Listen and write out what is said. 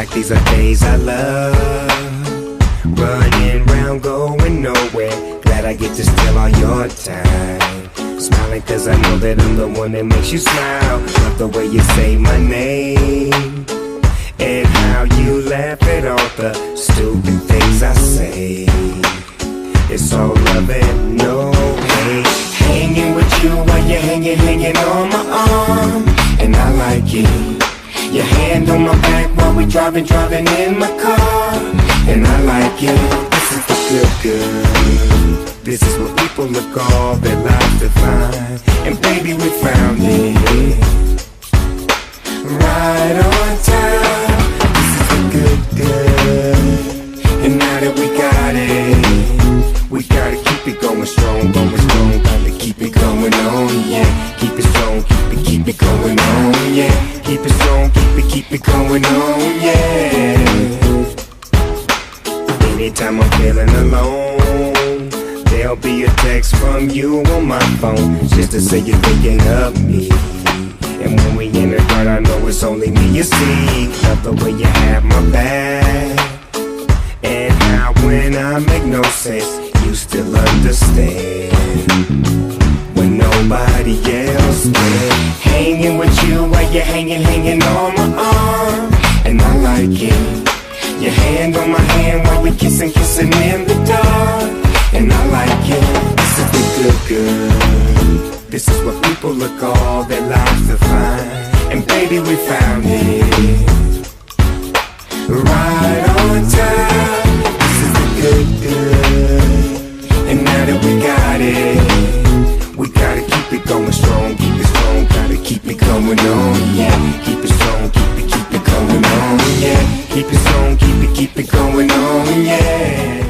like these are days I love. Running round, going nowhere. Glad I get to steal all your time. Smiling cause I know that I'm the one that makes you smile. Love the way you say my name, and how you laugh at all the stupid things I say. It's all love and no hate. Hanging with you while you're hanging on my arm, and I like it. Your hand on my back while we driving in my car, and I like it. This is the good. This is what people look all their lives to find, and baby we found it right on time. This is the good. And now that we got it, we gotta keep it going strong, gotta keep it going on, yeah. Keep it strong, keep it going on, yeah. Keep it strong, keep it going on, yeah. Anytime I'm feeling alone, there'll be a text from you on my phone, just to say you're thinking of me. And when we in the dark, I know it's only me you see. Love the way you have my back, and how when I make no sense, you still understand when nobody else can. Hanging with you while you're hanging on my arm, and I like it. Your hand on my hand while we kissing in the dark, and I like it. This is the good. This is what people look all their lives to find, and baby we found it right on time. This is the good. And now that we got it, we gotta keep it going strong, gotta keep it going on, yeah. Keep it strong, keep it going on, yeah. Keep it strong, keep it going on, yeah.